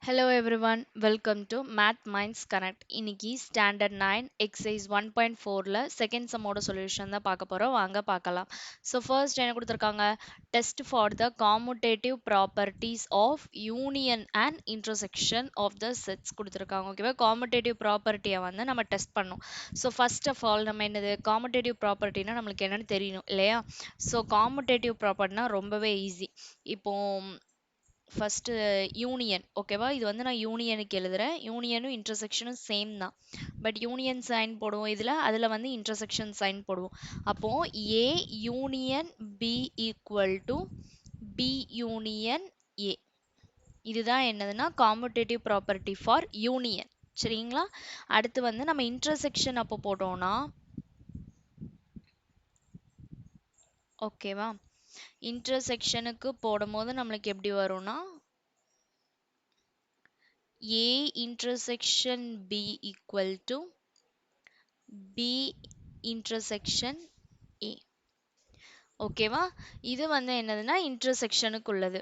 Hello everyone, welcome to Math Minds Connect. இன்னைக்கு Standard 9 Exercise 1.4ல second சம்மோட solution தான் பார்க்க போறோம். வாங்க பார்க்கலாம். So first என்ன கொடுத்திருக்காங்க? Test for the commutative properties of union and intersection of the sets கொடுத்திருக்காங்க. ஓகேவா? commutative property-ய வந்து நம்ம டெஸ்ட் பண்ணோம். So first of all நம்ம என்னது commutative property-னா நம்மளுக்கு என்னன்னு தெரியணும் இல்லையா? So commutative property-னா ரொம்பவே ஈஸி. இப்போ ஃபர்ஸ்ட் யூனியன் ஓகேவா இது வந்து நான் யூனியனுக்கு எழுதுறேன் யூனியனும் இன்டர்செக்ஷனும் சேம் தான் பட் யூனியன் சைன் போடுவோம் அதில் வந்து இன்டர்செக்ஷன் சைன் போடுவோம் அப்போ A union B equal to B union A இதுதான் என்னதுன்னா காம்படேட்டிவ் ப்ராப்பர்ட்டி ஃபார் யூனியன் சரிங்களா அடுத்து வந்து நம்ம இன்டர்செக்ஷன் அப்போ போட்டோம்னா ஓகேவா இன்டர்செக்ஷனுக்கு போடும்போது நம்மளுக்கு எப்படி வரும்னா A intersection B equal to B intersection A. ஓகேவா இது வந்து என்னதுன்னா இன்டர்செக்ஷனுக்கு உள்ளது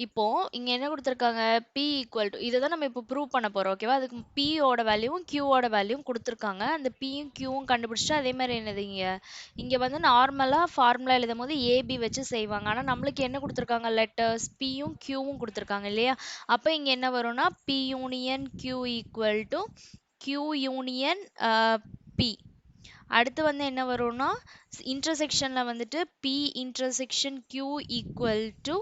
இப்போ இங்க என்ன கொடுத்துருக்காங்க P ஈக்குவல் டு இதை தான் நம்ம இப்போ ப்ரூவ் பண்ண போறோம் ஓகேவா அதுக்கு P ஓட வேல்யூவும் Q ஓட வேல்யூவும் கொடுத்துருக்காங்க அந்த Pயும் Qவும் கண்டுபிடிச்சிட்டு அதே மாதிரி என்னது இங்க வந்து நார்மலா ஃபார்முலா எழுதும் போது AB வச்சு செய்வாங்க ஆனா நம்மளுக்கு என்ன கொடுத்துருக்காங்க லெட்டர்ஸ் Pயும் Qவும் கொடுத்துருக்காங்க இல்லையா அப்ப இங்க என்ன வரும்னா P union Q equal to Q union P அடுத்து வந்து என்ன வரும்னா இன்டர்செக்ஷன்ல வந்துட்டு P intersection Q equal to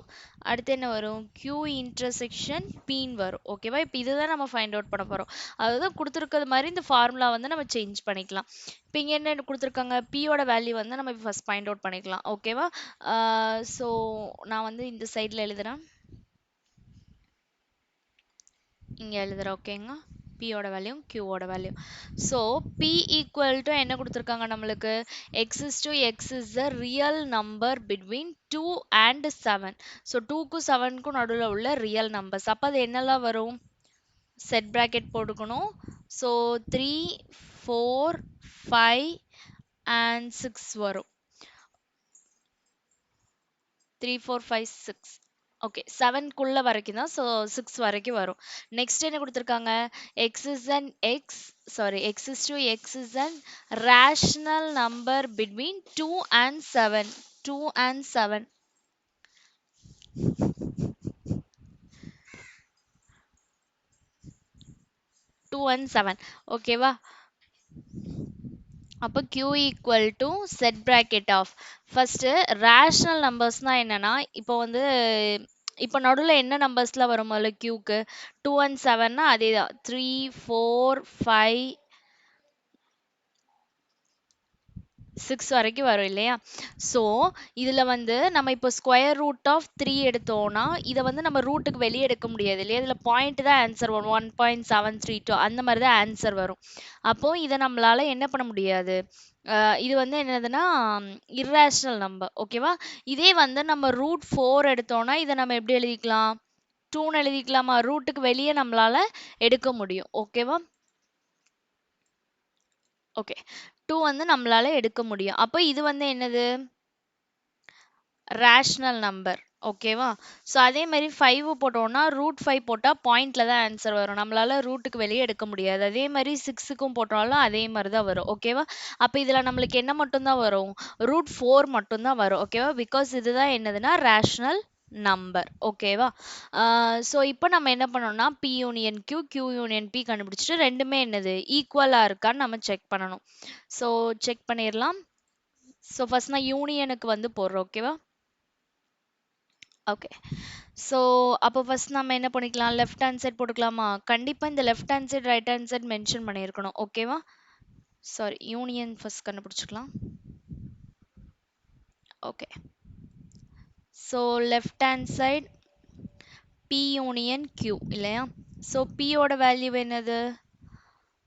அடுத்து என்ன வரும் Q இன்டர்செக்ஷன் Pன்னு வரும் ஓகேவா இப்போ இதுதான் நம்ம ஃபைண்ட் அவுட் பண்ண போறோம் அதுதான் கொடுத்துருக்கிறது மாதிரி இந்த ஃபார்முலா வந்து நம்ம சேஞ்ச் பண்ணிக்கலாம் இப்போ இங்கே என்ன கொடுத்துருக்காங்க Pயோட வேல்யூ வந்து நம்ம ஃபர்ஸ்ட் ஃபைண்ட் அவுட் பண்ணிக்கலாம் ஓகேவா ஸோ நான் வந்து இந்த சைடில் எழுதுறேன் இங்கே எழுதுறேன் ஓகேங்க P ஓட வேல்யூ Q ஓட value so P equal to என்ன கொடுத்துருக்காங்க நம்மளுக்கு x is to x is the real number between 2 and 7 so 2க்கும் 7க்கும் நடுவில் உள்ள ரியல் நம்பர்ஸ் அப்போ அது என்னெல்லாம் வரும் செட் ப்ராக்கெட் போட்டுக்கணும் ஸோ 3 4 5 and 6 வரும் 3 4 5 6 ஓகே 7க்குள்ள வரைக்கும் தான் ஸோ 6 வரைக்கும் வரும் நெக்ஸ்ட் என்ன கொடுத்துருக்காங்க x is an x sorry x is to x is an rational number between 2 and 7 2 and 7 2 and 7 ஓகேவா அப்போ q equal to set bracket of first rational நம்பர்ஸ்னா என்னன்னா இப்போ வந்து இப்போ நடுவில் என்ன நம்பர்ஸ்லாம் வரும் முதல்ல க்யூக்கு 2 and 7னா அதே தான் 3 4 5 6 வரைக்கும் வரும் இல்லையா ஸோ இதில் வந்து நம்ம இப்போ ஸ்கொயர் ரூட் ஆஃப் 3 எடுத்தோம்னா இதை வந்து நம்ம ரூட்டுக்கு வெளியே எடுக்க முடியாது இல்லையா இதில் பாயிண்ட் தான் ஆன்சர் வரும் 1.732 அந்த மாதிரி தான் ஆன்சர் வரும் அப்போது இதை நம்மளால என்ன பண்ண முடியாது இது வந்து என்னதுன்னா இர்ரேஷனல் நம்பர் ஓகேவா இதே வந்து நம்ம ரூட் 4 எடுத்தோம்னா இதை நம்ம எப்படி எழுதிக்கலாம் 2ன்னு எழுதிக்கலாமா ரூட்டுக்கு வெளியே நம்மளால எடுக்க முடியும் ஓகேவா ஓகே 2 வந்து நம்மளால எடுக்க முடியும் அப்போ இது வந்து என்னது ரேஷனல் நம்பர் ஓகேவா ஸோ அதே மாதிரி 5 போட்டோம்னா ரூட் 5 போட்டால் பாயிண்ட்ல தான் ஆன்சர் வரும் நம்மளால ரூட்டுக்கு வெளியே எடுக்க முடியாது அதே மாதிரி 6க்கும் போட்டாலும் அதே மாதிரி தான் வரும் ஓகேவா அப்போ இதில் நம்மளுக்கு என்ன மட்டும்தான் வரும் ரூட் 4 மட்டும்தான் வரும் ஓகேவா பிகாஸ் இதுதான் என்னதுன்னா ரேஷனல் நம்பர் ஓகேவா ஸோ இப்போ நம்ம என்ன பண்ணோம்னா P union Q union P கண்டுபிடிச்சிட்டு ரெண்டுமே என்னது ஈக்குவலாக இருக்கான்னு நம்ம செக் பண்ணணும் ஸோ செக் பண்ணிடலாம் ஸோ ஃபர்ஸ்ட் நான் யூனியனுக்கு வந்து போடுறோம் ஓகேவா ஓகே ஸோ அப்போ ஃபர்ஸ்ட் நம்ம என்ன பண்ணிக்கலாம் லெஃப்ட் ஹேண்ட் சைட் போட்டுக்கலாமா கண்டிப்பாக இந்த left hand side right hand side mention பண்ணியிருக்கணும் ஓகேவா சாரி யூனியன் ஃபர்ஸ்ட் கண்டுபிடிச்சிக்கலாம் okay so left hand side P union Q இல்லையா ஸோ Pயோட வேல்யூ என்னது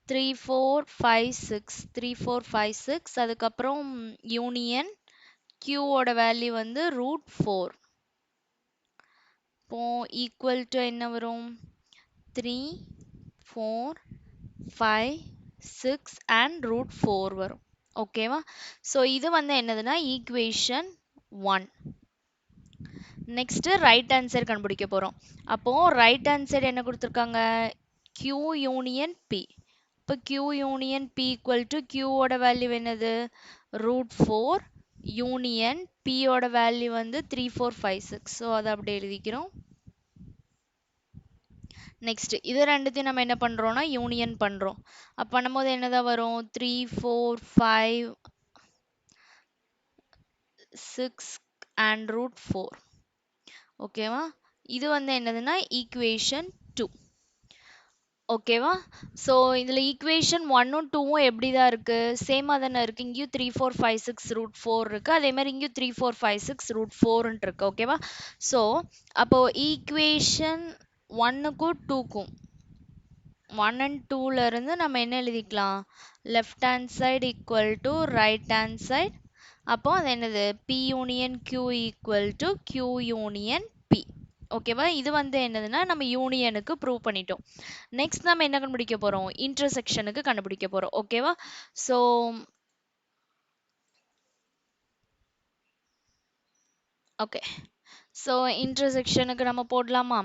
3 4 5 6 3 4 5 6 அதுக்கப்புறம் யூனியன் Qவோட வேல்யூ வந்து ரூட் 4 இப்போ ஈக்குவல் டு என்ன வரும் 3 4 5 6 அண்ட் ரூட் 4 வரும் ஓகேவா ஸோ இது வந்து என்னதுன்னா equation 1 next right hand side கண்டுபிடிக்க போறோம். அப்போ ரைட் ஹேண்ட் சைடு என்ன கொடுத்துருக்காங்க? Q union P. இப்போ Q union P equal to Q ஓட வேல்யூ என்னது? √4 யூனியன் P ஓட வேல்யூ வந்து 3456. ஸோ அதை அப்படியே எழுதிக்கிறோம். நெக்ஸ்ட் இது ரெண்டுத்தையும் நம்ம என்ன பண்றோம்னா யூனியன் பண்றோம். அப்ப பண்ணும்போது என்னதான் வரும்? 3 4 5 6 and √4. ஓகேவா? இது வந்து என்னதுன்னா ஈக்குவேஷன் 2. ஓகேவா? ஸோ இதில் ஈக்குவேஷன் 1ம் 2ம் எப்படி தான் இருக்குது? சேமாக தானே இருக்குது. இங்கேயும் 3 4 5 6 √4 இருக்குது. அதே மாதிரி இங்கேயும் 3 4 5 6 √4ன்ட்டு இருக்குது. ஓகேவா? ஸோ அப்போது ஈக்குவேஷன் 1க்கும் 2க்கும் 1 and 2ல இருந்து நம்ம என்ன எழுதிக்கலாம்? Left hand side equal to right hand side. அப்போ அது என்னது? P union Q equal to Q union P. ஓகேவா? இது வந்து என்னதுன்னா நம்ம யூனியனுக்கு ப்ரூவ் பண்ணிட்டோம். நெக்ஸ்ட் நம்ம என்ன கண்டுபிடிக்க போறோம்? இன்டர்செக்ஷனுக்கு கண்டுபிடிக்க போறோம். ஓகேவா? So okay. ஸோ இன்டர்செக்ஷனுக்கு நம்ம போடலாமா?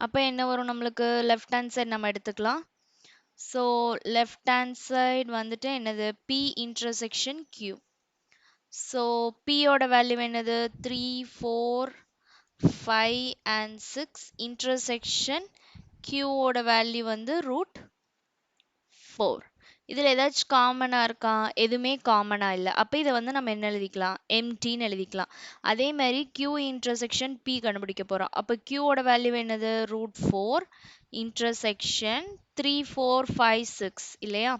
அப்போ என்ன வரும் நம்மளுக்கு? லெஃப்ட் ஹேண்ட் சைடு நம்ம எடுத்துக்கலாம். ஸோ லெஃப்ட் ஹேண்ட் சைடு வந்துட்டு என்னது? P intersection Q. So P ஓட வேல்யூ என்னது? 3 4 5 and 6 இன்டர்செக்ஷன் Q ஓட வேல்யூ வந்து √4. இதில் ஏதாச்சும் காமனாக இருக்கா? எதுவுமே காமனாக இல்லை. அப்போ இதை வந்து நம்ம என்ன எழுதிக்கலாம்? எம்டின்னு எழுதிக்கலாம். அதே மாதிரி Q இன்டர்செக்ஷன் P கண்டுபிடிக்க போகிறோம். அப்போ Q ஓட வேல்யூ என்னது? √4 இன்டர்செக்ஷன் 3 4 5 6 இல்லையா?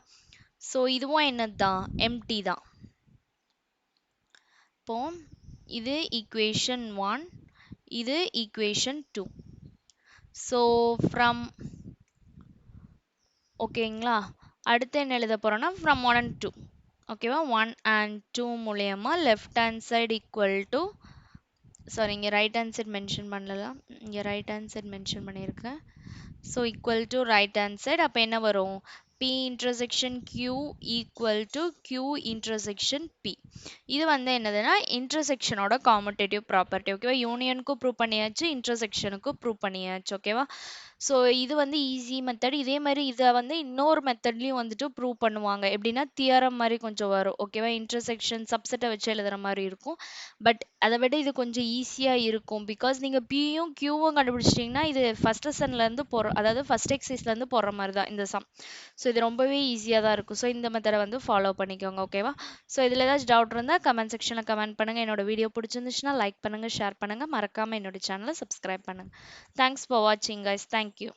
ஸோ இதுவும் என்னது தான்? எம்டி தான். இப்போ இது ஈக்குவேஷன் 1, இது ஈக்குவேஷன் 2. ஸோ ஃப்ரம் ஓகேங்களா? அடுத்து என்ன எழுத போறோம்னா ஃப்ரம் 1 and 2. ஓகேவா? 1 and 2 மூலயமா left hand side equal to sorry இங்கே ரைட் ஹேண்ட் சைடு மென்ஷன் பண்ணல. இங்கே ரைட் ஹேண்ட் சைடு மென்ஷன் பண்ணியிருக்கேன். So equal to right hand side. அப்போ என்ன வரும்? P intersection Q equal to Q intersection P. இது வந்து என்னதுன்னா இன்டர்செக்ஷனோட காமடேட்டிவ் ப்ராப்பர்ட்டி. ஓகேவா? யூனியனுக்கும் ப்ரூவ் பண்ணியாச்சு, இன்டர்செக்ஷனுக்கும் ப்ரூவ் பண்ணியாச்சு. ஓகேவா? ஸோ இது வந்து ஈஸி மெத்தட். இதே மாதிரி இதை வந்து இன்னொரு மெத்தட்லையும் வந்துட்டு ப்ரூவ் பண்ணுவாங்க. எப்படின்னா தியரம் மாதிரி கொஞ்சம் வரும். ஓகேவா? இன்டர்செக்ஷன் சப்செட்டை வச்சு எழுதுற மாதிரி இருக்கும். பட் அதை விட இது கொஞ்சம் ஈஸியாக இருக்கும். பிகாஸ் நீங்கள் பியும் கியூவும் கண்டுபிடிச்சிட்டிங்கன்னா இது ஃபஸ்ட் லெசன்லேருந்து போகிற, அதாவது ஃபஸ்ட் எக்ஸசைஸ்லேருந்து போடுற மாதிரி தான் இந்த சம். ஸோ இது ரொம்பவே ஈஸியாக தான் இருக்கும். ஸோ இந்த மெத்தடை வந்து ஃபாலோ பண்ணிக்கோங்க. ஓகேவா? ஸோ இதில் ஏதாச்சும் டவுட் இருந்தால் கமெண்ட் செக்ஷனில் கமெண்ட் பண்ணுங்கள். என்னோட வீடியோ பிடிச்சிருந்துச்சுன்னா லைக் பண்ணுங்கள், ஷேர் பண்ணுங்கள். மறக்காமல் என்னோட சேனலை சப்ஸ்கிரைப் பண்ணுங்கள். தேங்க்ஸ் ஃபார் வாட்சிங் கைஸ். தேங்க்யூ.